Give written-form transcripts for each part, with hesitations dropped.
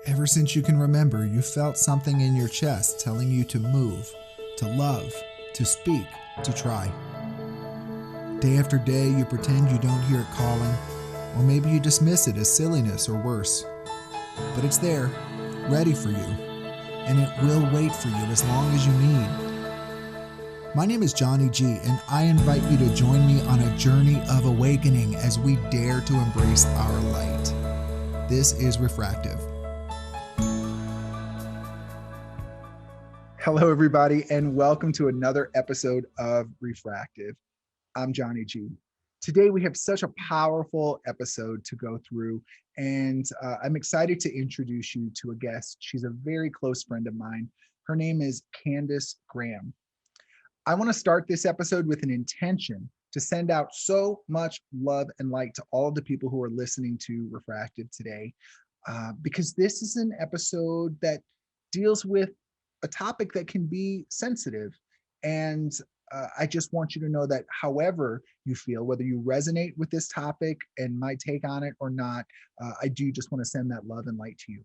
Ever since you can remember, you felt something in your chest telling you to move, to love, to speak, to try. Day after day, you pretend you don't hear it calling, or maybe you dismiss it as silliness or worse. But it's there, ready for you, and it will wait for you as long as you need. My name is Johnny G, and I invite you to join me on a journey of awakening as we dare to embrace our light. This is Refractive. Hello, everybody, and welcome to another episode of Refractive. I'm Johnny G. Today, we have such a powerful episode to go through, and I'm excited to introduce you to a guest. She's a very close friend of mine. Her name is Candace Graham. I want to start this episode with an intention to send out so much love and light to all of the people who are listening to Refractive today, because this is an episode that deals with a topic that can be sensitive. And I just want you to know that however you feel, whether you resonate with this topic and my take on it or not, I do just want to send that love and light to you.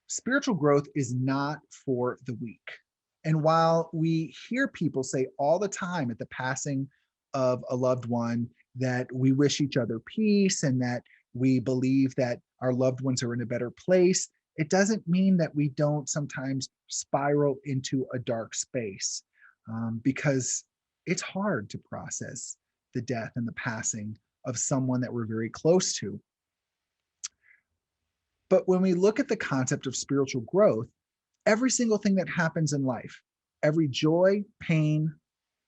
Spiritual growth is not for the weak. And while we hear people say all the time at the passing of a loved one that we wish each other peace and that we believe that our loved ones are in a better place, it doesn't mean that we don't sometimes spiral into a dark space, because it's hard to process the death and the passing of someone that we're very close to. But when we look at the concept of spiritual growth, every single thing that happens in life, every joy, pain,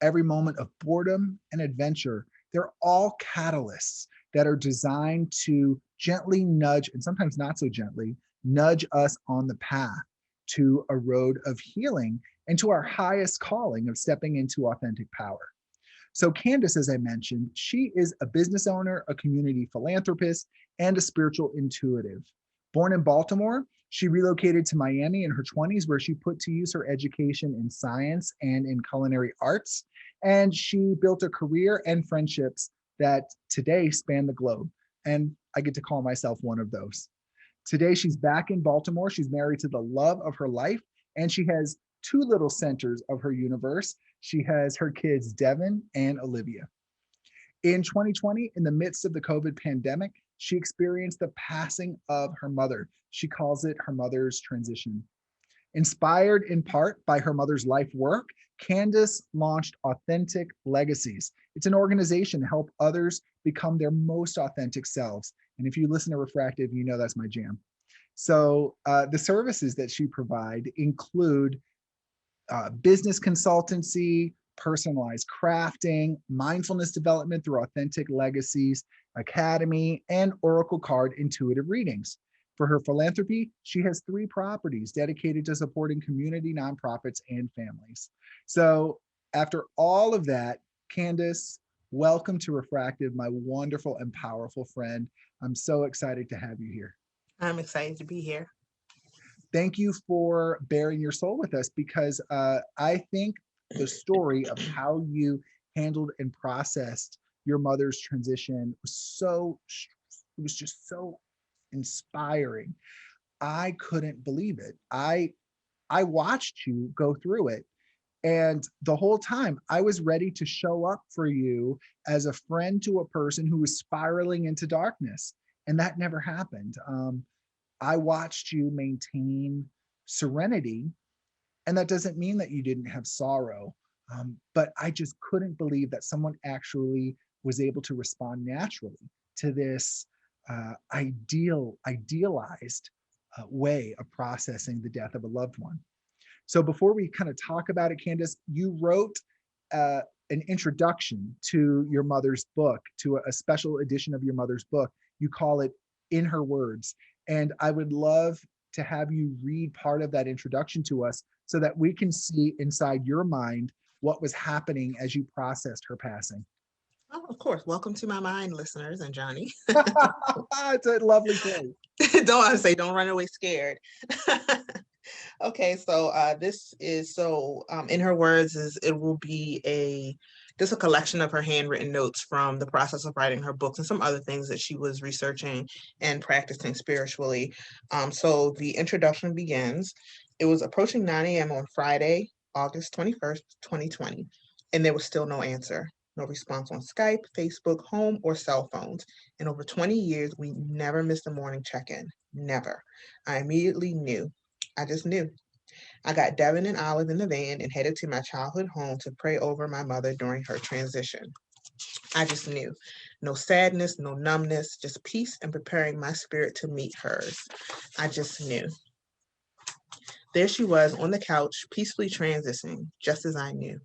every moment of boredom and adventure, they're all catalysts that are designed to gently nudge, and sometimes not so gently, nudge us on the path to a road of healing and to our highest calling of stepping into authentic power. So Candace, as I mentioned, she is a business owner, a community philanthropist, and a spiritual intuitive. Born in Baltimore, she relocated to Miami in her 20s, where she put to use her education in science and in culinary arts. And she built a career and friendships that today span the globe. And I get to call myself one of those. Today, she's back in Baltimore. She's married to the love of her life, and she has two little centers of her universe. She has her kids, Devin and Olivia. In 2020, in the midst of the COVID pandemic, she experienced the passing of her mother. She calls it her mother's transition. Inspired in part by her mother's life work, Candace launched Authentic Legacies. It's an organization to help others become their most authentic selves. And if you listen to Refractive, you know that's my jam. So the services that she provides include business consultancy, personalized crafting, mindfulness development through Authentic Legacies Academy, and Oracle card intuitive readings. For her philanthropy, she has 3 properties dedicated to supporting community nonprofits and families. So after all of that, Candace, welcome to Refractive, my wonderful and powerful friend. I'm so excited to have you here. I'm excited to be here. Thank you for bearing your soul with us, because I think the story of how you handled and processed your mother's transition was just so inspiring. I couldn't believe it. I watched you go through it, and the whole time I was ready to show up for you as a friend to a person who was spiraling into darkness, and that never happened. I watched you maintain serenity, and that doesn't mean that you didn't have sorrow, but I just couldn't believe that someone actually was able to respond naturally to this idealized way of processing the death of a loved one. So before we kind of talk about it, Candace, you wrote an introduction to your mother's book, to a special edition of your mother's book. You call it In Her Words. And I would love to have you read part of that introduction to us so that we can see inside your mind what was happening as you processed her passing. Oh, of course. Welcome to my mind, listeners, and Johnny. It's a lovely place. Don't run away scared. Okay, so this is In Her Words it will be a just a collection of her handwritten notes from the process of writing her books and some other things that she was researching and practicing spiritually. So the introduction begins. It was approaching 9 a.m. on Friday, August 21st, 2020, and there was still no answer. No response on Skype, Facebook, home, or cell phones. In over 20 years, we never missed a morning check-in. Never. I immediately knew. I just knew. I got Devin and Olive in the van and headed to my childhood home to pray over my mother during her transition. I just knew. No sadness, no numbness, just peace and preparing my spirit to meet hers. I just knew. There she was on the couch, peacefully transitioning, just as I knew.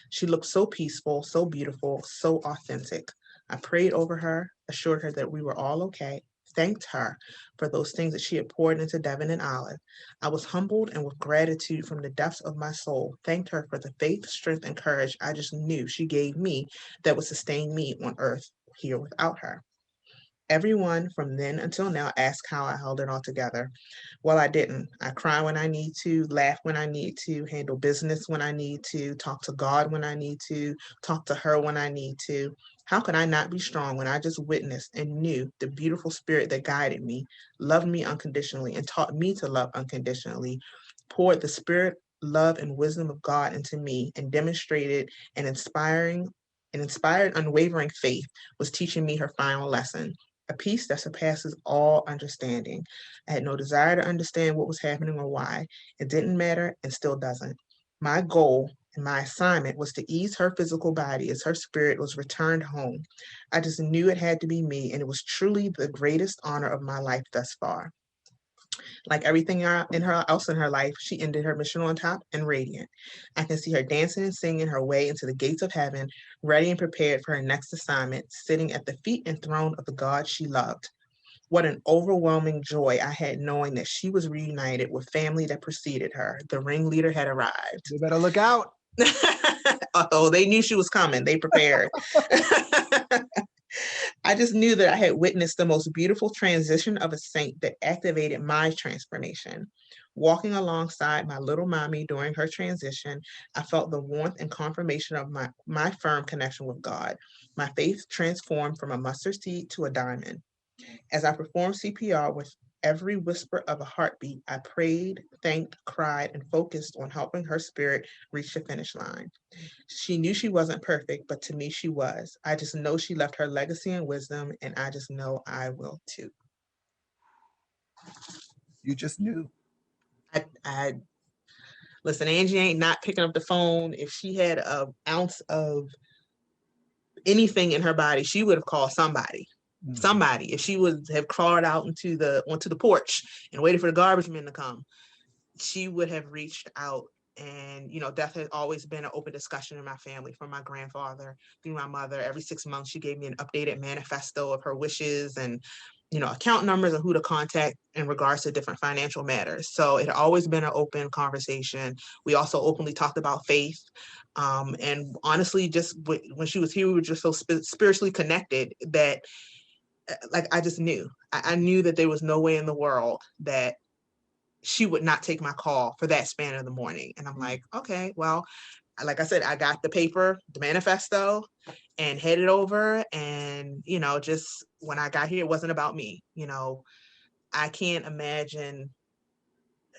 She looked so peaceful, so beautiful, so authentic. I prayed over her, assured her that we were all okay, thanked her for those things that she had poured into Devin and Olive. I was humbled and with gratitude from the depths of my soul, thanked her for the faith, strength, and courage I just knew she gave me that would sustain me on earth here without her. Everyone from then until now asked how I held it all together. Well, I didn't. I cry when I need to, laugh when I need to, handle business when I need to, talk to God when I need to, talk to her when I need to. How could I not be strong when I just witnessed and knew the beautiful spirit that guided me, loved me unconditionally, and taught me to love unconditionally, poured the spirit, love, and wisdom of God into me, and demonstrated an inspired, unwavering faith was teaching me her final lesson, a peace that surpasses all understanding. I had no desire to understand what was happening or why. It didn't matter and still doesn't. My goal and my assignment was to ease her physical body as her spirit was returned home. I just knew it had to be me, and it was truly the greatest honor of my life thus far. Like everything else in her life, she ended her mission on top and radiant. I can see her dancing and singing her way into the gates of heaven, ready and prepared for her next assignment, sitting at the feet and throne of the God she loved. What an overwhelming joy I had knowing that she was reunited with family that preceded her. The ringleader had arrived. You better look out. Oh, they knew she was coming. They prepared. I just knew that I had witnessed the most beautiful transition of a saint that activated my transformation. Walking alongside my little mommy during her transition, I felt the warmth and confirmation of my firm connection with God. My faith transformed from a mustard seed to a diamond. As I performed CPR with every whisper of a heartbeat, I prayed, thanked, cried, and focused on helping her spirit reach the finish line. She knew she wasn't perfect, but to me, she was. I just know she left her legacy and wisdom, and I just know I will too. You just knew. I listen, Angie ain't not picking up the phone. If she had an ounce of anything in her body, she would have called somebody. Somebody. If she would have crawled out onto the porch and waited for the garbage men to come, she would have reached out. And, death has always been an open discussion in my family, from my grandfather through my mother. Every 6 months, she gave me an updated manifesto of her wishes and, account numbers and who to contact in regards to different financial matters. So it had always been an open conversation. We also openly talked about faith. And honestly, just when she was here, we were just so spiritually connected that, I just knew. I knew that there was no way in the world that she would not take my call for that span of the morning. And I'm like, okay, well, like I said, I got the paper, the manifesto, and headed over. And, just when I got here, it wasn't about me. I can't imagine.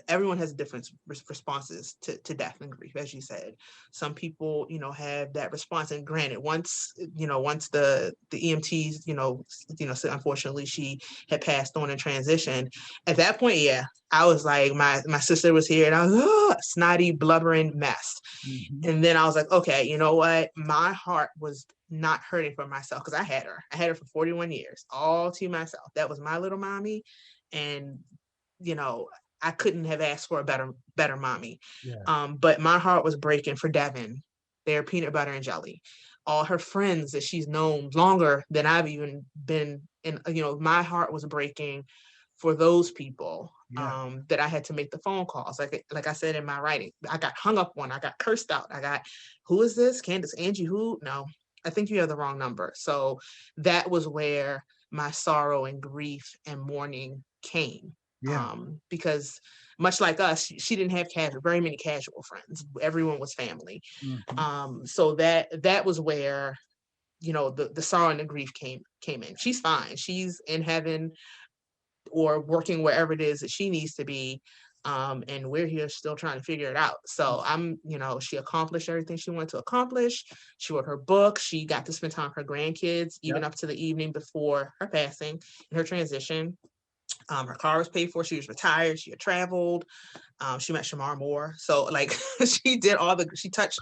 Everyone has different responses to death and grief, as you said. Some people, have that response. And granted, once the EMTs, so unfortunately she had passed on and transitioned. At that point, yeah, I was like, my sister was here, and I was snotty, blubbering mess. Mm-hmm. And then I was like, okay, you know what? My heart was not hurting for myself, because I had her for 41 years, all to myself. That was my little mommy, and I couldn't have asked for a better mommy. Yeah. But my heart was breaking for Devin, their peanut butter and jelly, all her friends that she's known longer than I've even been. And, my heart was breaking for those people. Yeah. That I had to make the phone calls. Like I said in my writing, I got hung up on, I got cursed out. Who is this? Candace, Angie, who? No, I think you have the wrong number. So that was where my sorrow and grief and mourning came. Yeah. Because much like us, she didn't have very many casual friends. Everyone was family. So that was where, the sorrow and the grief came in. She's fine. She's in heaven or working wherever it is that she needs to be. And we're here still trying to figure it out. So she accomplished everything she wanted to accomplish. She wrote her book. She got to spend time with her grandkids, even up to the evening before her passing and her transition. Her car was paid for. She was retired. She had traveled. She met Shamar Moore. So she did she touched,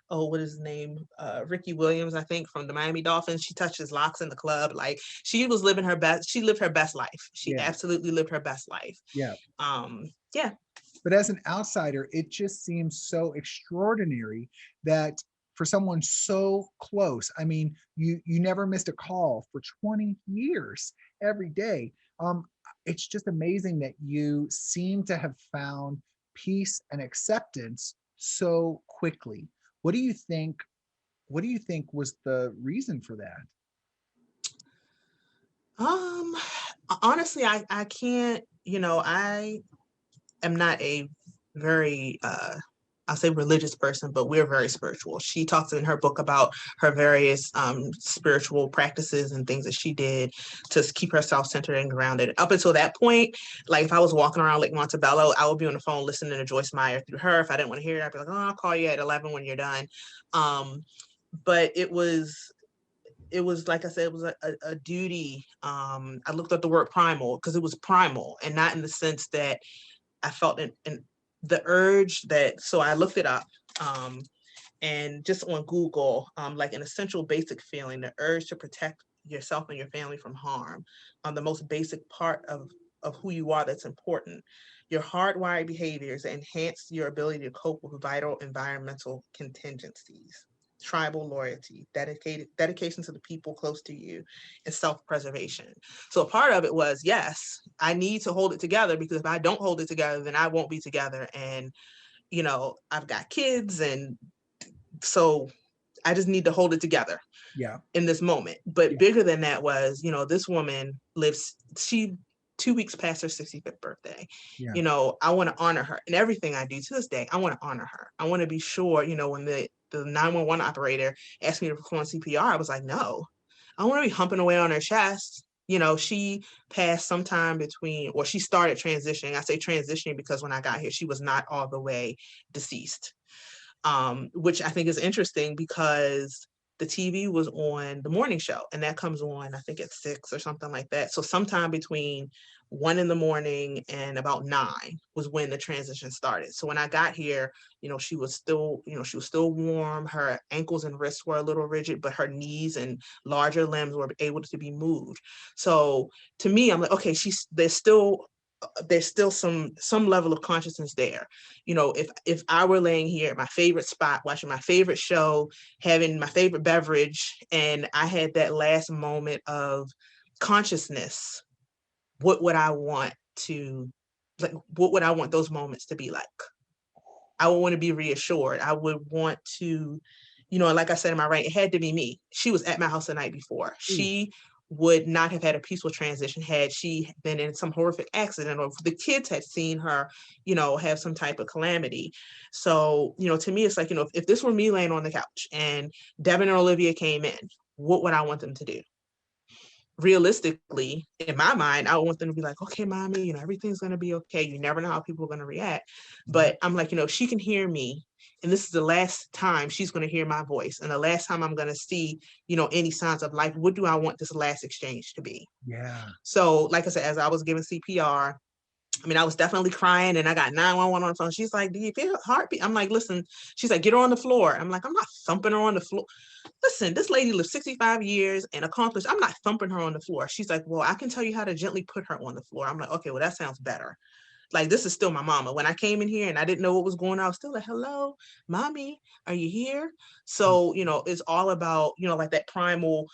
what is his name? Ricky Williams, I think, from the Miami Dolphins. She touched his locks in the club. She was living her best. She lived her best life. She absolutely lived her best life. Yeah. Yeah. But as an outsider, it just seems so extraordinary that for someone so close, I mean, you never missed a call for 20 years every day. It's just amazing that you seem to have found peace and acceptance so quickly. What do you think was the reason for that? Honestly, I can't, I am not a very I'll say religious person, but we're very spiritual. She talks in her book about her various spiritual practices and things that she did to keep herself centered and grounded. Up until that point, if I was walking around Lake Montebello, I would be on the phone listening to Joyce Meyer through her. If I didn't want to hear it, I'd be like, oh, I'll call you at 11 when you're done. But it was, like I said, it was a duty. I looked up the word primal because it was primal, and not in the sense that I felt in the urge that, so I looked it up, and just on Google, like an essential basic feeling, the urge to protect yourself and your family from harm, the most basic part of who you are that's important. Your hardwired behaviors enhance your ability to cope with vital environmental contingencies. Tribal loyalty, dedication to the people close to you, and self-preservation. So a part of it was, yes, I need to hold it together, because if I don't hold it together, then I won't be together. And, I've got kids, and so I just need to hold it together in this moment. But bigger than that was, this woman lives, 2 weeks past her 65th birthday. I want to honor her, and everything I do to this day, I want to honor her. I want to be sure, when the 911 operator asked me to perform CPR, I was like, no, I want to be humping away on her chest. She passed sometime between, or she started transitioning. I say transitioning because when I got here, she was not all the way deceased, which I think is interesting because the TV was on the morning show, and that comes on, I think, at 6 or something like that. So sometime between 1 a.m. and about 9 was when the transition started. So when I got here, she was still warm. Her ankles and wrists were a little rigid, but her knees and larger limbs were able to be moved. So to me, I'm like, okay, there's still some level of consciousness there. If I were laying here at my favorite spot, watching my favorite show, having my favorite beverage, and I had that last moment of consciousness, what would I want those moments to be like? I would want to be reassured. I would want to, like I said in my writing, it had to be me. She was at my house the night before. She would not have had a peaceful transition had she been in some horrific accident, or if the kids had seen her, have some type of calamity. So, to me, it's like, if this were me laying on the couch and Devin or Olivia came in, what would I want them to do? Realistically, in my mind, I want them to be like, okay, mommy, everything's going to be okay. You never know how people are going to react. But I'm like, she can hear me. And this is the last time she's going to hear my voice. And the last time I'm going to see, any signs of life. What do I want this last exchange to be? Yeah. So, like I said, as I was giving CPR, I was definitely crying, and I got 911 on the phone. She's like, do you feel heartbeat? I'm like, listen, she's like, get her on the floor. I'm like, I'm not thumping her on the floor. Listen, this lady lived 65 years and accomplished. I'm not thumping her on the floor. She's like, well, I can tell you how to gently put her on the floor. I'm like, okay, well, that sounds better. Like, this is still my mama. When I came in here and I didn't know what was going on, I was still like, hello, mommy, are you here? So, it's all about, like that primal,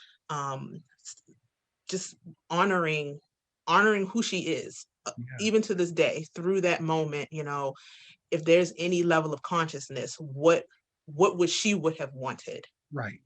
just honoring who she is, even to this day, through that moment. If there's any level of consciousness, what would she would have wanted? Right.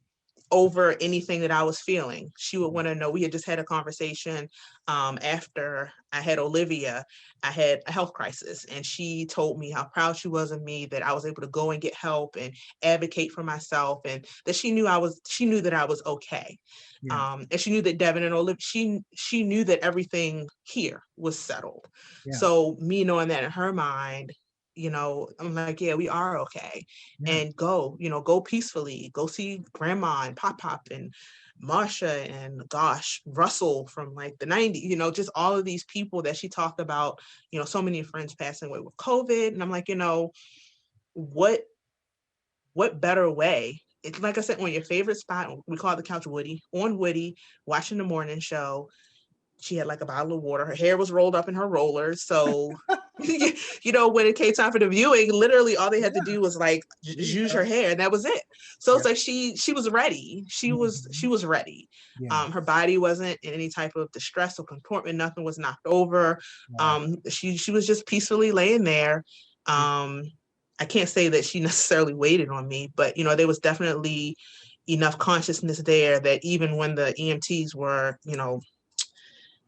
over anything that I was feeling. She would want to know. We had just had a conversation after I had Olivia. I had a health crisis, and she told me how proud she was of me, that I was able to go and get help and advocate for myself, and that she knew that I was okay. Yeah. And she knew that Devin and Olivia, she knew that everything here was settled. Yeah. So me knowing that in her mind, I'm like, yeah, we are okay. Yeah. And go peacefully, go see grandma and pop and Marsha and gosh, Russell from like the 90s, just all of these people that she talked about, so many friends passing away with COVID. And I'm like, what better way? It's like I said, on your favorite spot, we call the couch Woody, on Woody, watching the morning show. She had like a bottle of water. Her hair was rolled up in her rollers. So, when it came time for the viewing, literally all they had to do was like use her hair, and that was it. So it's like she was ready. She was ready. Yeah. Her body wasn't in any type of distress or comportment. Nothing was knocked over. She was just peacefully laying there. I can't say that she necessarily waited on me, but there was definitely enough consciousness there that even when the EMTs were,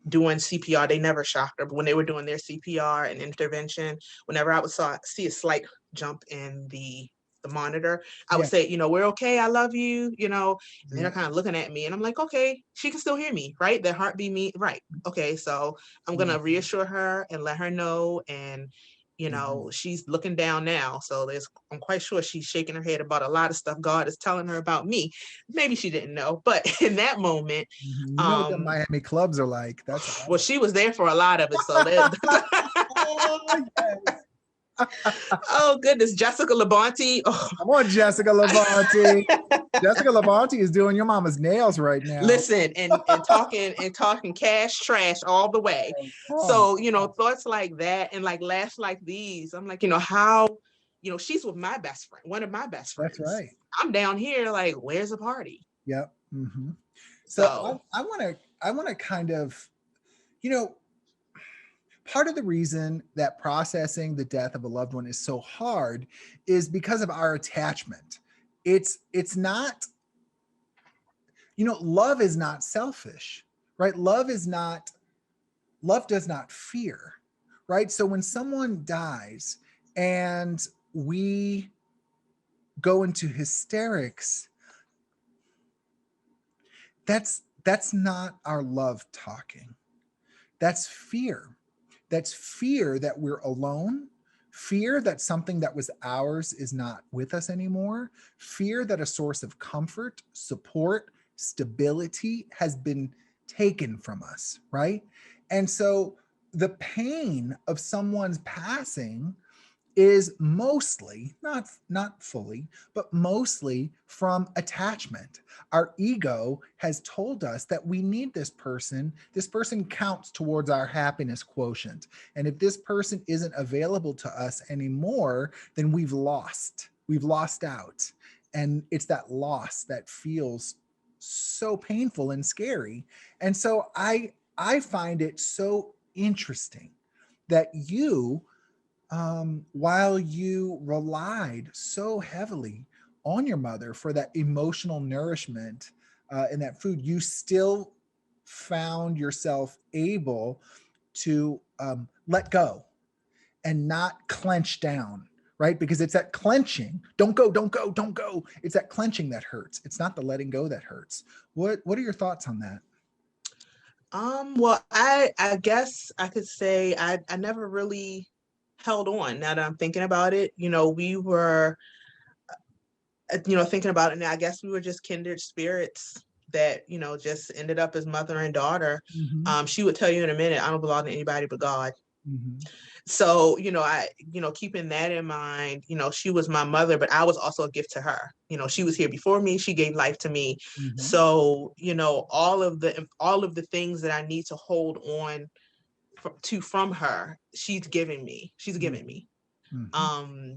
doing CPR, they never shocked her. But when they were doing their CPR and intervention, whenever I would see a slight jump in the monitor, I would say, we're okay, I love you, and they're kind of looking at me, and I'm like, okay, she can still hear me, right? Their heartbeat, right? Okay, so I'm gonna reassure her and let her know, and she's looking down now, so I'm quite sure she's shaking her head about a lot of stuff God is telling her about me. Maybe she didn't know, but in that moment, what the Miami clubs are like. That's awesome. Well, she was there for a lot of it, so that. Oh, yes. Oh goodness, Jessica Labonte. Oh. Come on, Jessica Labonte. Jessica Labonte is doing your mama's nails right now. Listen, and talking cash trash all the way. So thoughts like that, and like laughs like these. I'm like, how, she's with my best friend, one of my best friends. That's right. I'm down here, like, where's the party? Yep. Mm-hmm. So I want to kind of, part of the reason that processing the death of a loved one is so hard is because of our attachment. It's not, love is not selfish, right? Love does not fear, right? So when someone dies and we go into hysterics, that's not our love talking. That's fear. That's fear that we're alone, fear that something that was ours is not with us anymore, fear that a source of comfort, support, stability has been taken from us, right? And so the pain of someone's passing is mostly, not fully, but mostly from attachment. Our ego has told us that we need this person. This person counts towards our happiness quotient. And if this person isn't available to us anymore, then we've lost out. And it's that loss that feels so painful and scary. And so I find it so interesting that you, while you relied so heavily on your mother for that emotional nourishment and that food, you still found yourself able to let go and not clench down, right? Because it's that clenching. Don't go. It's that clenching that hurts. It's not the letting go that hurts. What are your thoughts on that? Well, I guess I could say I never really held on. Now that I'm thinking about it, we were, thinking about it now, I guess we were just kindred spirits that, just ended up as mother and daughter. Mm-hmm. She would tell you in a minute, I don't belong to anybody but God. Mm-hmm. So, keeping that in mind, she was my mother, but I was also a gift to her. She was here before me. She gave life to me. Mm-hmm. So, all of the things that I need to hold on from her, she's given me. Mm-hmm.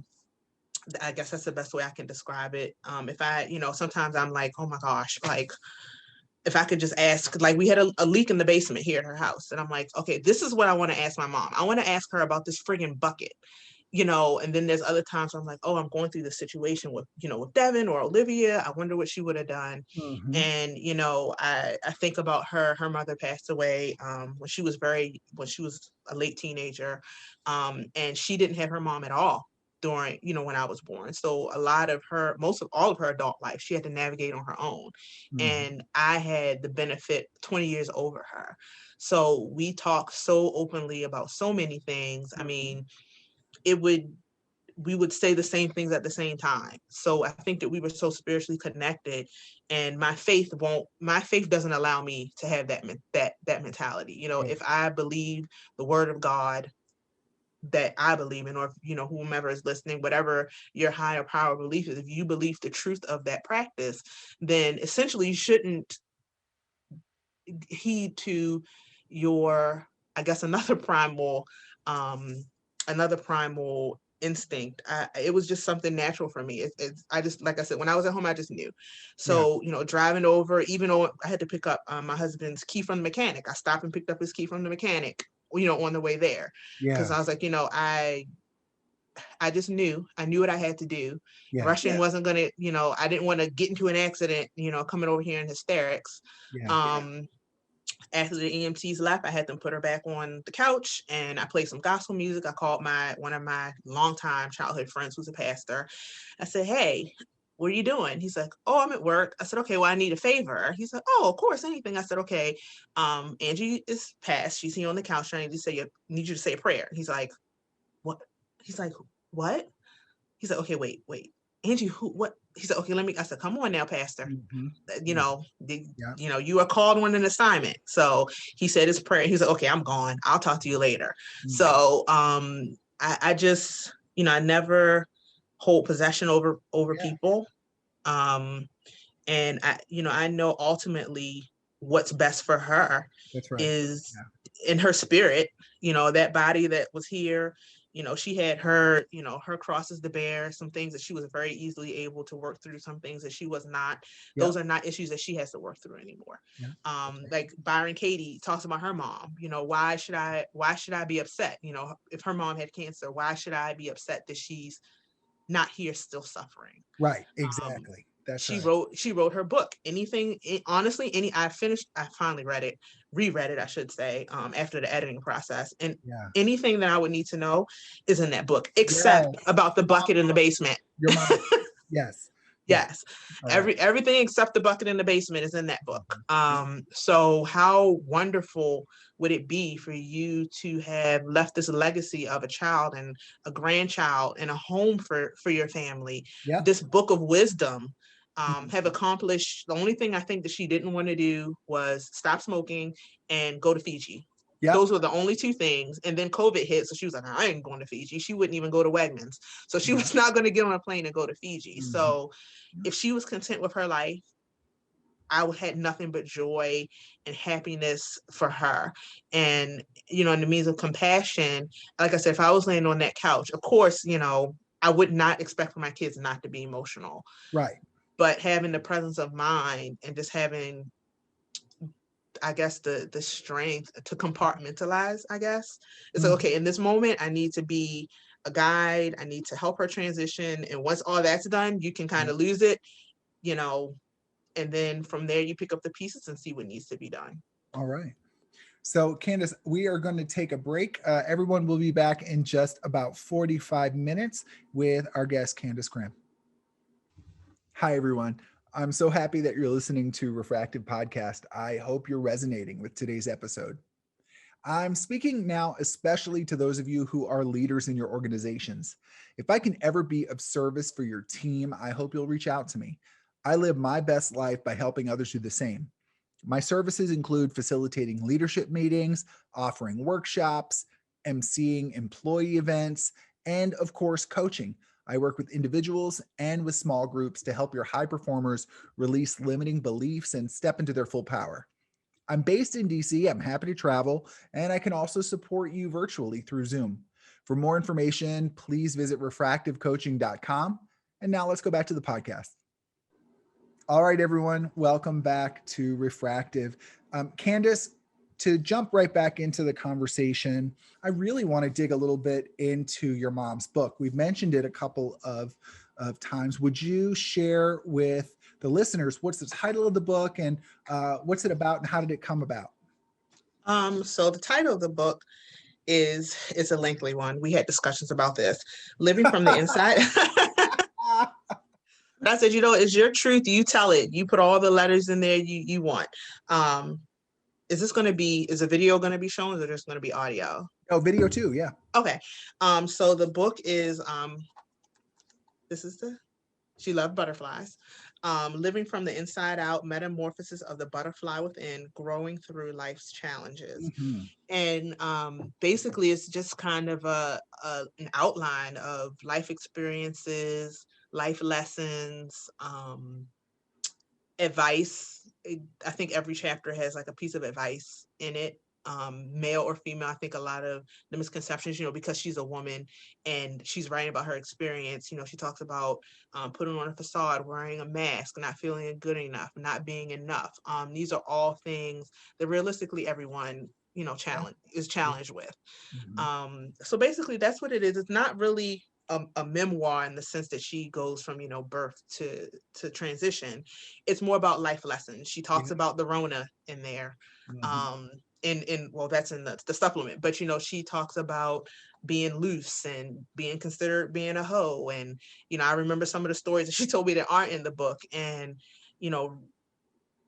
I guess that's the best way I can describe it. If I, sometimes I'm like, oh my gosh, like, if I could just ask, like, we had a leak in the basement here at her house. And I'm like, okay, this is what I want to ask my mom. I want to ask her about this friggin' bucket. and then there's other times I'm like, oh, I'm going through this situation with, with Devin or Olivia. I wonder what she would have done. Mm-hmm. And, I think about her mother passed away when she was a late teenager. And she didn't have her mom at all during, when I was born. So most of all of her adult life, she had to navigate on her own. Mm-hmm. And I had the benefit 20 years over her. So we talk so openly about so many things. I mean, we would say the same things at the same time. So I think that we were so spiritually connected, and my faith doesn't allow me to have that mentality. If I believe the word of God that I believe in, or whomever is listening, whatever your higher power belief is, if you believe the truth of that practice, then essentially you shouldn't heed to your, I guess, another primal instinct. It was just something natural for me. I just, like I said, when I was at home, I just knew. So, driving over, even though I had to pick up my husband's key from the mechanic, I stopped and picked up his key from the mechanic, on the way there. Because I was like, I just knew. I knew what I had to do. Rushing wasn't going to, I didn't want to get into an accident, coming over here in hysterics. After the EMTs left, I had them put her back on the couch, and I played some gospel music. I called one of my longtime childhood friends who's a pastor. I said, hey, what are you doing? He's like, oh, I'm at work. I said, okay, well, I need a favor. He's like, oh, of course, anything. I said, okay, Angie is passed. She's here on the couch. I need you to say a prayer. He's like, what? He's like, what? He's like, okay, wait. Angie, who, what? He said, okay, I said, come on now, Pastor. Mm-hmm. You are called on an assignment. So he said his prayer. He's like, okay, I'm gone. I'll talk to you later. Mm-hmm. So I just, I never hold possession over people. And I know ultimately what's best for her is in her spirit, that body that was here. She had her crosses to bear, some things that she was very easily able to work through, some things that she was not. Those are not issues that she has to work through anymore. Like Byron Katie talks about her mom, why should I be upset? If her mom had cancer, why should I be upset that she's not here still suffering? Right. Exactly. She wrote her book. Honestly, I finally reread it, I should say, after the editing process. And anything that I would need to know is in that book, except about the bucket in the basement. Your mom. Yes. Yes. Everything except the bucket in the basement is in that book. So how wonderful would it be for you to have left this legacy of a child and a grandchild and a home for your family, this book of wisdom, have accomplished. The only thing I think that she didn't want to do was stop smoking and go to Fiji. Those were the only two things. And then COVID hit. So she was like, I ain't going to Fiji. She wouldn't even go to Wegmans. So she was not going to get on a plane and go to Fiji. So if she was content with her life, I had nothing but joy and happiness for her. And, in the means of compassion, like I said, if I was laying on that couch, of course, I would not expect for my kids not to be emotional. Right. But having the presence of mind and just having, I guess, the strength to compartmentalize, I guess. It's like, okay, in this moment, I need to be a guide. I need to help her transition. And once all that's done, you can kind of lose it, and then from there, you pick up the pieces and see what needs to be done. All right. So, Candace, we are going to take a break. Everyone will be back in just about 45 minutes with our guest, Candace Graham. Hi, everyone. I'm so happy that you're listening to Refractive Podcast. I hope you're resonating with today's episode. I'm speaking now especially to those of you who are leaders in your organizations. If I can ever be of service for your team, I hope you'll reach out to me. I live my best life by helping others do the same. My services include facilitating leadership meetings, offering workshops, emceeing employee events, and of course, coaching. I work with individuals and with small groups to help your high performers release limiting beliefs and step into their full power. I'm based in DC. I'm happy to travel, and I can also support you virtually through Zoom. For more information, please visit refractivecoaching.com. And now let's go back to the podcast. All right, everyone, welcome back to Refractive. Candace, to jump right back into the conversation, I really want to dig a little bit into your mom's book. We've mentioned it a couple of times. Would you share with the listeners what's the title of the book, and what's it about, and how did it come about? So the title of the book it's a lengthy one. We had discussions about this. Living from the Inside. But I said, it's your truth. You tell it. You put all the letters in there you want. Is the video going to be shown, or is it just going to be audio? Oh, video too. Yeah. Okay. So the book is, She Loved Butterflies. Living from the Inside Out, Metamorphosis of the Butterfly Within, Growing Through Life's Challenges. Mm-hmm. And basically it's just kind of an outline of life experiences, life lessons, advice. I think every chapter has like a piece of advice in it, male or female. I think a lot of the misconceptions, because she's a woman and she's writing about her experience, she talks about putting on a facade, wearing a mask, not feeling good enough, not being enough. These are all things that realistically everyone, is challenged with. Mm-hmm. So basically that's what it is. It's not really a memoir in the sense that she goes from birth to transition. It's more about life lessons. She talks about the Rona in there. Well, that's in the supplement, but she talks about being loose and being considered being a hoe, and I remember some of the stories that she told me that aren't in the book, and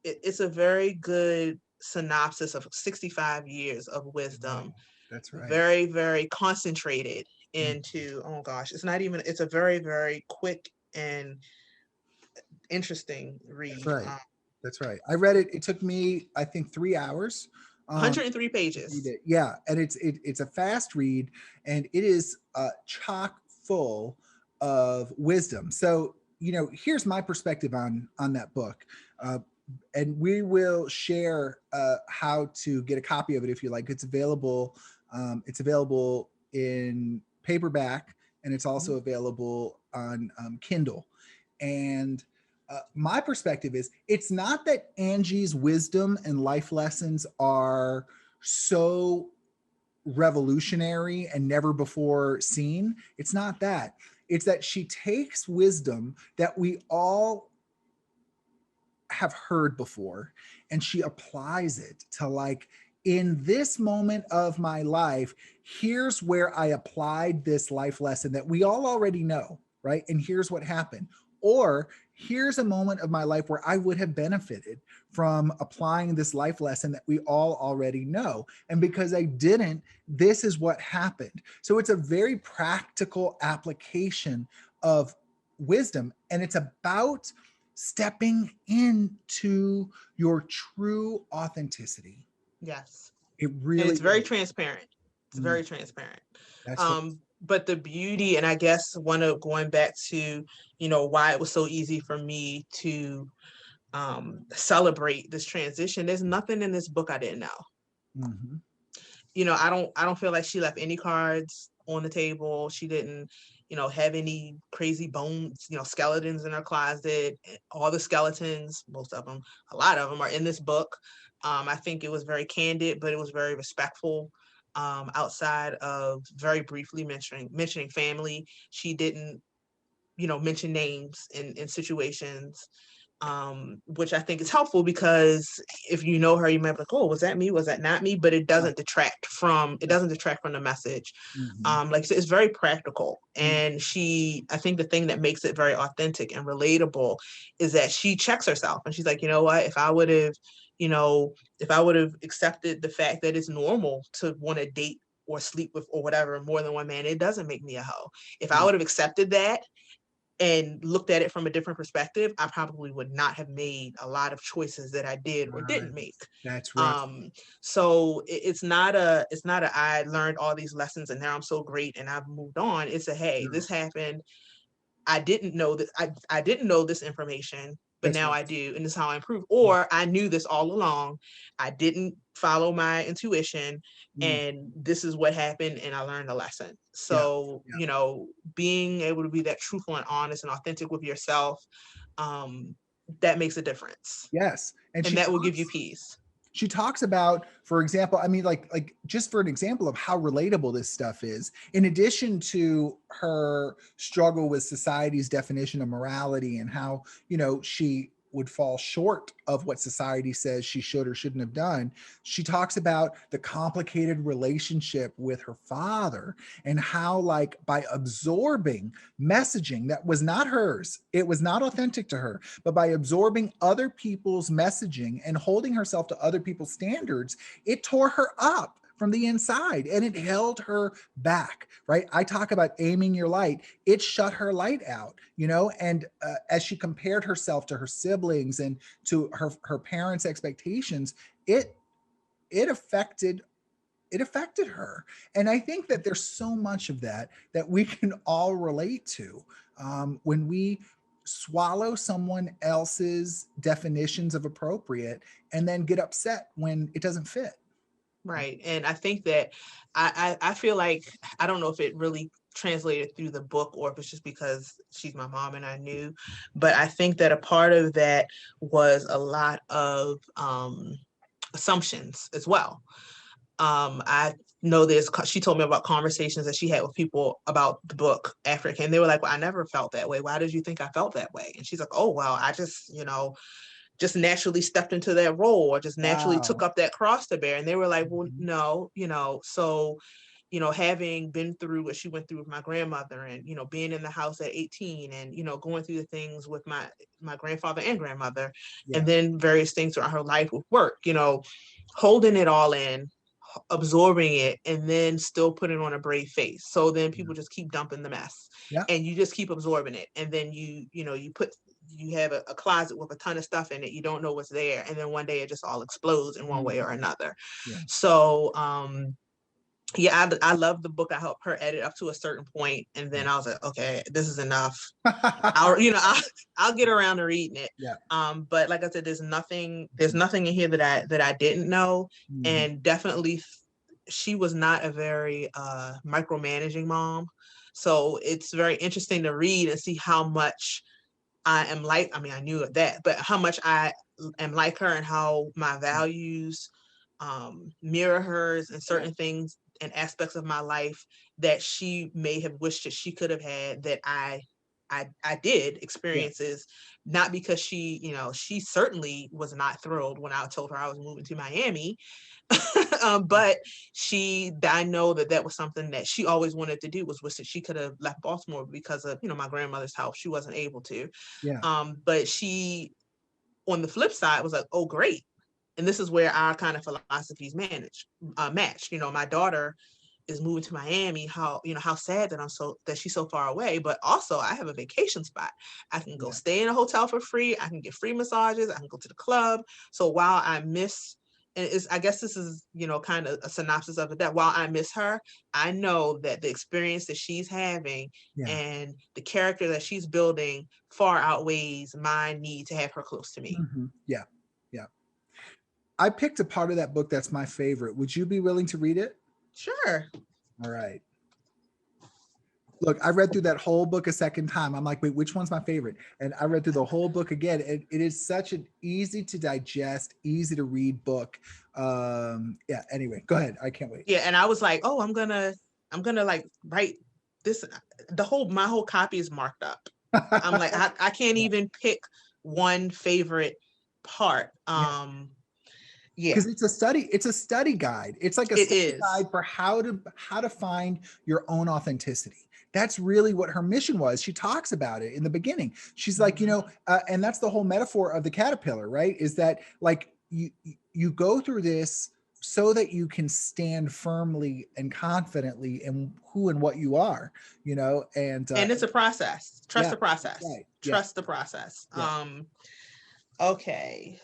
it's a very good synopsis of 65 years of wisdom. Wow. That's right. Very, very concentrated into, oh gosh, it's a very, very quick and interesting read. That's right. That's right. I read it. It took me, I think, 3 hours. 103 pages. Yeah, and it's a fast read, and it is chock full of wisdom. So here's my perspective on that book, and we will share how to get a copy of it if you like. It's available. It's available in paperback, and it's also available on Kindle. And my perspective is, it's not that Angie's wisdom and life lessons are so revolutionary and never before seen. It's not that. It's that she takes wisdom that we all have heard before, and she applies it to, like, in this moment of my life, here's where I applied this life lesson that we all already know, right? And here's what happened. Or here's a moment of my life where I would have benefited from applying this life lesson that we all already know. And because I didn't, this is what happened. So it's a very practical application of wisdom. And it's about stepping into your true authenticity. Yes. It really and it's very transparent. It's very transparent. But the beauty, and I guess going back to, why it was so easy for me to celebrate this transition, there's nothing in this book I didn't know. I don't feel like she left any cards on the table. She didn't, have any crazy bones, skeletons in her closet. All the skeletons, most of them, a lot of them are in this book. I think it was very candid, but it was very respectful. Outside of very briefly mentioning family, she didn't, mention names in situations, which I think is helpful, because if you know her, you might be like, oh, was that me? Was that not me? But it doesn't detract from the message. Like I said, it's very practical. And I think the thing that makes it very authentic and relatable is that she checks herself, and she's like, you know what, if I would have accepted the fact that it's normal to want to date or sleep with or whatever more than one man, it doesn't make me a hoe. If I would have accepted that and looked at it from a different perspective, I probably would not have made a lot of choices that I did or didn't make. That's right. So it's not I learned all these lessons and now I'm so great and I've moved on. It's hey, this happened. I didn't know that I didn't know this information, but now I do, and this is how I improve. Or I knew this all along. I didn't follow my intuition, and this is what happened, and I learned a lesson. So, being able to be that truthful and honest and authentic with yourself, that makes a difference. Yes. And that will give you peace. She talks about, for example, I mean, like just for an example of how relatable this stuff is, in addition to her struggle with society's definition of morality and how, she would fall short of what society says she should or shouldn't have done. She talks about the complicated relationship with her father and how, like, by absorbing messaging that was not hers, it was not authentic to her, but by absorbing other people's messaging and holding herself to other people's standards, it tore her up from the inside and it held her back, right? I talk about aiming your light. It shut her light out, and as she compared herself to her siblings and to her parents' expectations, it affected her. And I think that there's so much of that we can all relate to, when we swallow someone else's definitions of appropriate and then get upset when it doesn't fit. Right. And I think that I feel like, I don't know if it really translated through the book or if it's just because she's my mom and I knew, but I think that a part of that was a lot of assumptions as well. I know she told me about conversations that she had with people about the book Africa, and they were like, well, I never felt that way. Why did you think I felt that way? And she's like, oh, well, I just naturally stepped into that role or just naturally took up that cross to bear. And they were like, well, no, so, having been through what she went through with my grandmother and, being in the house at 18 and, going through the things with my grandfather and grandmother, and then various things throughout her life with work, holding it all in, absorbing it, and then still putting on a brave face. So then people just keep dumping the mess and you just keep absorbing it. And then you have a closet with a ton of stuff in it. You don't know what's there. And then one day it just all explodes in one way or another. So, I love the book. I helped her edit up to a certain point, and then I was like, okay, this is enough. I'll get around to reading it. But like I said, there's nothing in here that I didn't know, and definitely she was not a very micromanaging mom. So it's very interesting to read and see how much I am like. I mean, I knew that, but how much I am like her and how my values mirror hers and certain things and aspects of my life that she may have wished that she could have had that I did experiences, not because she certainly was not thrilled when I told her I was moving to Miami. But I know that was something that she always wanted to do, was wish that she could have left Baltimore because of, my grandmother's health. She wasn't able to. But she, on the flip side, was like, oh, great. And this is where our kind of philosophies match. My daughter is moving to Miami. How sad that she's so far away, but also I have a vacation spot. I can go stay in a hotel for free. I can get free massages. I can go to the club. So while I miss, and I guess this is, kind of a synopsis of it, that while I miss her, I know that the experience that she's having and the character that she's building far outweighs my need to have her close to me. Yeah. I picked a part of that book that's my favorite. Would you be willing to read it? Sure. All right. Look, I read through that whole book a second time. I'm like, wait, which one's my favorite? And I read through the whole book again. It is such an easy to digest, easy to read book. Anyway, go ahead. I can't wait. Yeah. And I was like, oh, I'm gonna like write this. My whole copy is marked up. I'm like, I can't even pick one favorite part. Because it's a study guide. It's like a study guide for how to find your own authenticity. That's really what her mission was. She talks about it in the beginning. She's like, and that's the whole metaphor of the caterpillar, right? Is that like you go through this so that you can stand firmly and confidently in who and what you are, and it's a process. Trust the process. Right. Trust the process. Okay.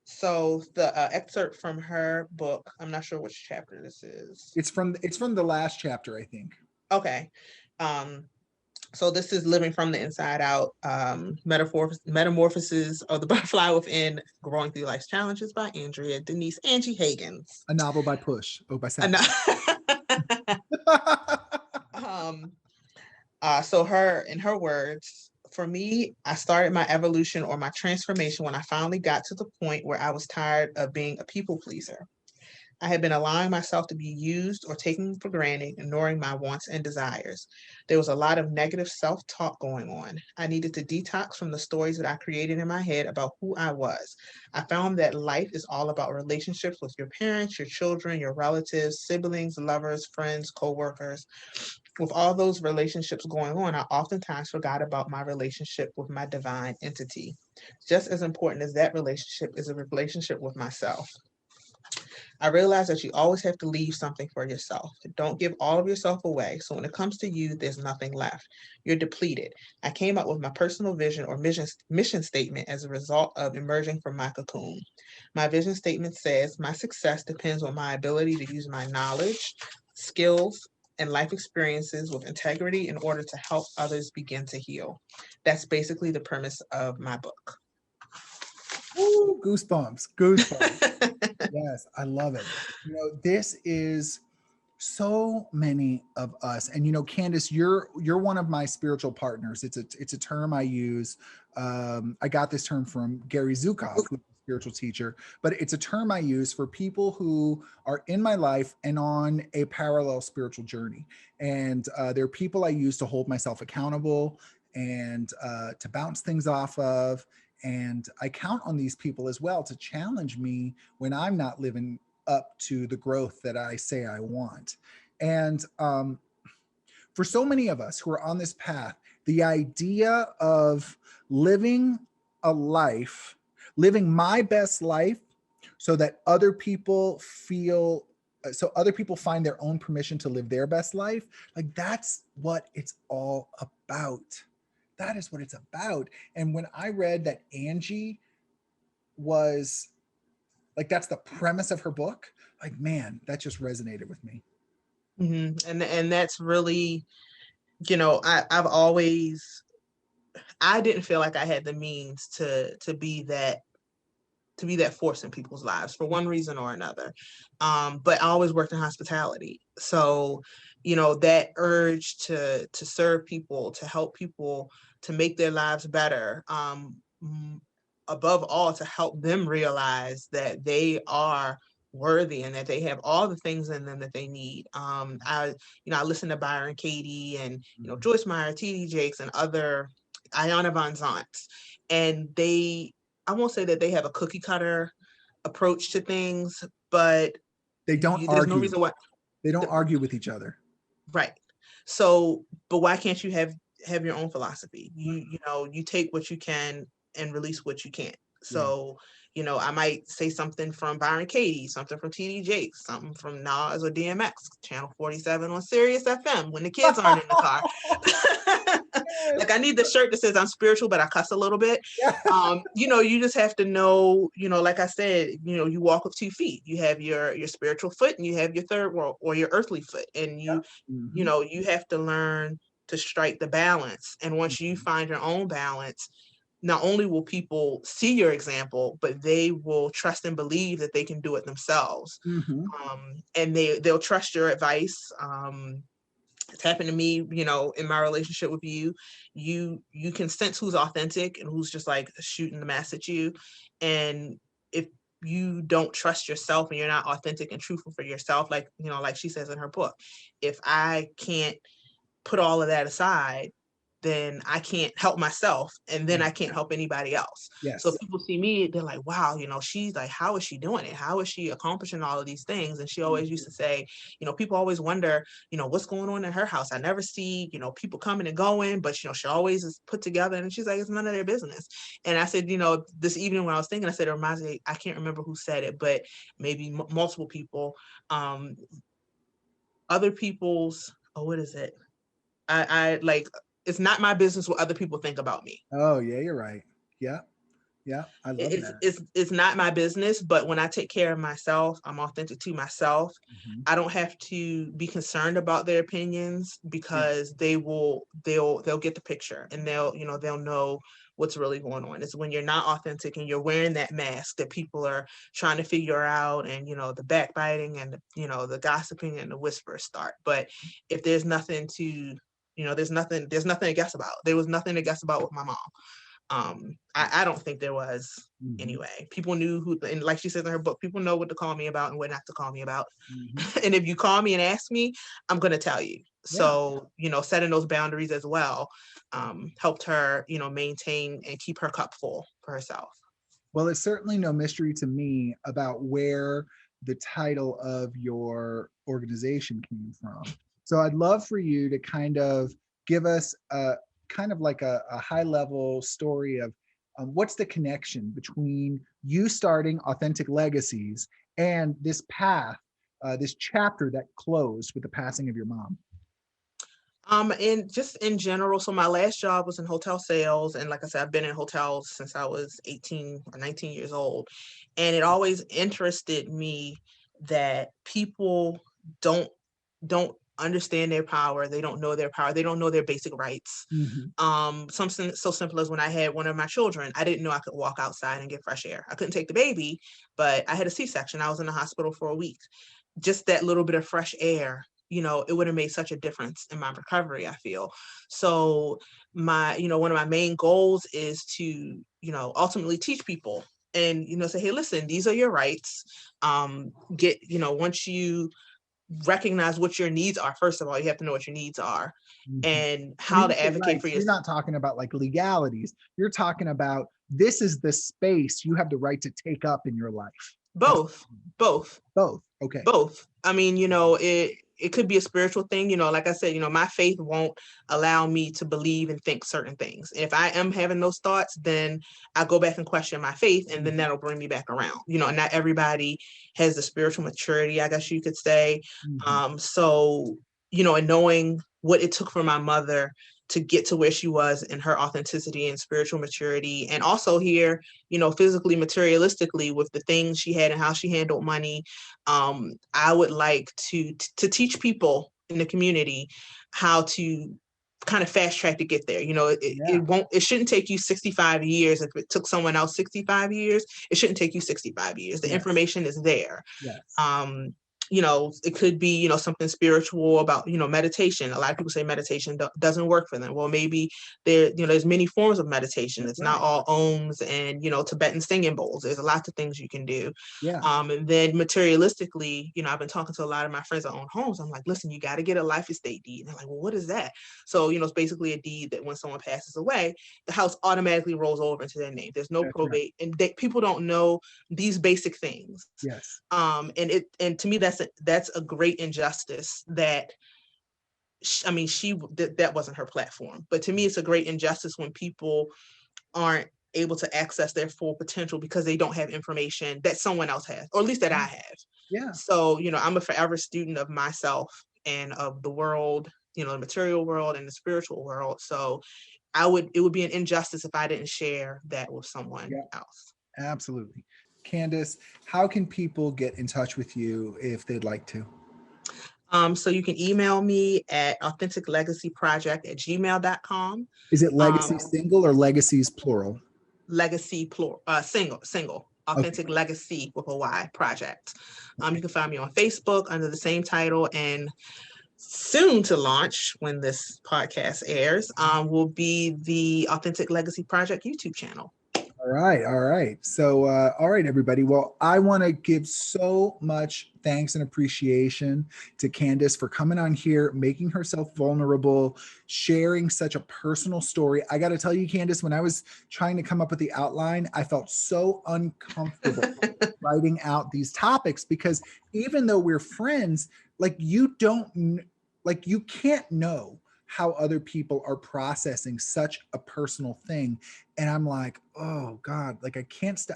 So the excerpt from her book, I'm not sure which chapter this is. It's from the last chapter, I think. Okay. So this is Living from the Inside Out, Metamorphoses of the Butterfly Within, Growing Through Life's Challenges by Andrea Denise Angie Higgins. A novel by Push. By Sam. So in her words, For me, I started my evolution or my transformation when I finally got to the point where I was tired of being a people pleaser. I had been allowing myself to be used or taken for granted, ignoring my wants and desires. There was a lot of negative self talk going on. I needed to detox from the stories that I created in my head about who I was. I found that life is all about relationships with your parents, your children, your relatives, siblings, lovers, friends, co workers. With all those relationships going on, I oftentimes forgot about my relationship with my divine entity. Just as important as that relationship is a relationship with myself. I realize that you always have to leave something for yourself. Don't give all of yourself away. So when it comes to you, there's nothing left. You're depleted. I came up with my personal vision or mission statement as a result of emerging from my cocoon. My vision statement says, my success depends on my ability to use my knowledge, skills, and life experiences with integrity in order to help others begin to heal. That's basically the premise of my book. Ooh, goosebumps, goosebumps. Yes, I love it. This is so many of us, and Candace, you're one of my spiritual partners. It's a term I use. I got this term from Gary Zukov, who's a spiritual teacher, but it's a term I use for people who are in my life and on a parallel spiritual journey. And they're people I use to hold myself accountable and to bounce things off of. And I count on these people as well to challenge me when I'm not living up to the growth that I say I want. And for so many of us who are on this path, the idea of living a life, living my best life so that other people find their own permission to live their best life, like that's what it's all about. That is what it's about. And when I read that Angie was like, that's the premise of her book, like, man, that just resonated with me. And that's really, I've always, I didn't feel like I had the means to be that force in people's lives for one reason or another. But I always worked in hospitality. So, that urge to serve people, to help people, to make their lives better, above all, to help them realize that they are worthy and that they have all the things in them that they need. I listen to Byron Katie and, Joyce Meyer, T.D. Jakes, and other Ayanna Van Zants. And I won't say that they have a cookie cutter approach to things, but They don't there's no argue. reason why. They don't argue with each other. Right. So, but why can't you have your own philosophy? You take what you can and release what you can't. So, I might say something from Byron Katie, something from TD Jakes, something from Nas or DMX, Channel 47 on Sirius FM when the kids aren't in the car. Like, I need the shirt that says I'm spiritual, but I cuss a little bit. You just have to know, like I said, you walk with 2 feet. You have your spiritual foot and you have your third world or your earthly foot. And you have to learn to strike the balance. And once you find your own balance, not only will people see your example, but they will trust and believe that they can do it themselves. And they'll trust your advice. It's happened to me, in my relationship with you. You can sense who's authentic and who's just like shooting the mess at you. And if you don't trust yourself and you're not authentic and truthful for yourself, like she says in her book, if I can't put all of that aside, then I can't help myself, and then I can't help anybody else. Yes. So people see me, they're like, wow, she's like, how is she doing it? How is she accomplishing all of these things? And she always used to say, people always wonder, what's going on in her house. I never see, people coming and going, but she always is put together. And she's like, it's none of their business. And I said, this evening when I was thinking, I said, it reminds me, I can't remember who said it, but maybe multiple people, other people's, what is it? I like, it's not my business what other people think about me. Oh yeah, you're right. Yeah. I love that. It's not my business, but when I take care of myself, I'm authentic to myself. I don't have to be concerned about their opinions because they'll get the picture and they'll know what's really going on. It's when you're not authentic and you're wearing that mask that people are trying to figure out, and the backbiting and the gossiping and the whispers start. But if there's nothing to There's nothing to guess about. There was nothing to guess about with my mom. I don't think there was anyway. People knew who, and like she says in her book, people know what to call me about and what not to call me about. And if you call me and ask me, I'm going to tell you. So, setting those boundaries as well helped her, maintain and keep her cup full for herself. Well, it's certainly no mystery to me about where the title of your organization came from. So I'd love for you to kind of give us a kind of like a high level story of what's the connection between you starting Authentic Legacies and this path, this chapter that closed with the passing of your mom. And just in general, so my last job was in hotel sales. And like I said, I've been in hotels since I was 18 or 19 years old. And it always interested me that people don't understand their power. They don't know their power. They don't know their basic rights. Something so simple as when I had one of my children, I didn't know I could walk outside and get fresh air. I couldn't take the baby, but I had a C-section. I was in the hospital for a week. Just that little bit of fresh air, it would have made such a difference in my recovery, I feel. So one of my main goals is to, ultimately teach people and, say, hey, listen, these are your rights. Once you recognize what your needs are, first of all, you have to know what your needs are and how to advocate for yourself. You're not talking about like legalities. You're talking about this is the space you have the right to take up in your life. Both. Okay. Both. I mean, it could be a spiritual thing, like I said, my faith won't allow me to believe and think certain things. If I am having those thoughts, then I go back and question my faith, and then that'll bring me back around. Not everybody has the spiritual maturity, I guess you could say. So, and knowing what it took for my mother to get to where she was in her authenticity and spiritual maturity, and also here, physically, materialistically, with the things she had and how she handled money. I would like to teach people in the community how to kind of fast track to get there. It shouldn't take you 65 years. If it took someone else 65 years, it shouldn't take you 65 years. The information is there. It could be, something spiritual about, meditation. A lot of people say meditation doesn't work for them. Well, maybe there's many forms of meditation. It's not all ohms and, Tibetan singing bowls. There's lots of things you can do. And then materialistically, I've been talking to a lot of my friends that own homes. I'm like, listen, you got to get a life estate deed. And they're like, well, what is that? So, it's basically a deed that when someone passes away, the house automatically rolls over into their name. There's no probate. And people don't know these basic things. And to me, that's a great injustice that that wasn't her platform, but to me it's a great injustice when people aren't able to access their full potential because they don't have information that someone else has, or at least that I have. So I'm a forever student of myself and of the world, the material world and the spiritual world. So it would be an injustice if I didn't share that with someone else. Absolutely. Candace, how can people get in touch with you if they'd like to? So you can email me at authenticlegacyproject@gmail.com. Is it legacy single or legacies plural? Legacy plural, single. Authentic Legacy with a Y project. You can find me on Facebook under the same title, and soon to launch when this podcast airs will be the Authentic Legacy Project YouTube channel. All right. So, all right, everybody. Well, I want to give so much thanks and appreciation to Candace for coming on here, making herself vulnerable, sharing such a personal story. I got to tell you, Candace, when I was trying to come up with the outline, I felt so uncomfortable writing out these topics because even though we're friends, you can't know how other people are processing such a personal thing. And I'm like, oh God, I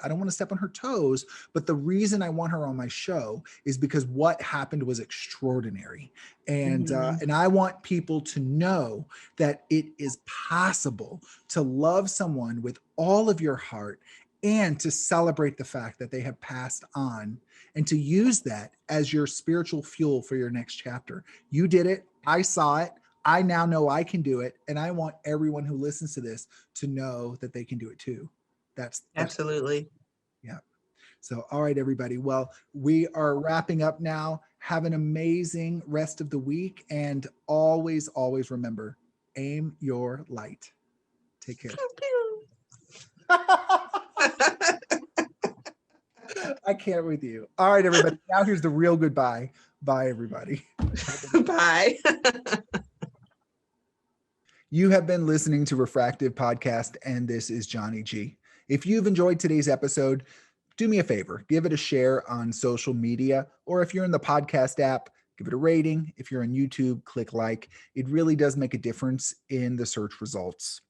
don't want to step on her toes, but the reason I want her on my show is because what happened was extraordinary. And, and I want people to know that it is possible to love someone with all of your heart and to celebrate the fact that they have passed on and to use that as your spiritual fuel for your next chapter. You did it. I saw it. I now know I can do it. And I want everyone who listens to this to know that they can do it too. That's absolutely. Yeah. So, all right, everybody. Well, we are wrapping up now. Have an amazing rest of the week. And always, always remember, Aim your light. Take care. I can't with you. All right, everybody. Now here's the real goodbye. Bye, everybody. Bye. You have been listening to Refractive Podcast, and this is Johnny G. If you've enjoyed today's episode, do me a favor, give it a share on social media, or if you're in the podcast app, give it a rating. If you're on YouTube, click like. It really does make a difference in the search results.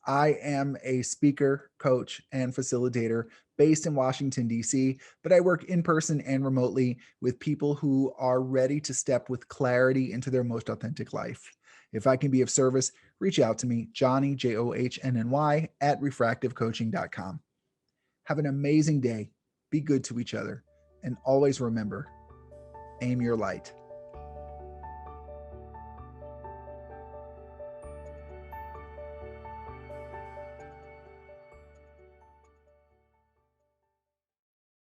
I am a speaker, coach, and facilitator based in Washington, D.C., but I work in person and remotely with people who are ready to step with clarity into their most authentic life. If I can be of service, reach out to me, Johnny, JOHNNY, at refractivecoaching.com. Have an amazing day. Be good to each other. And always remember, aim your light.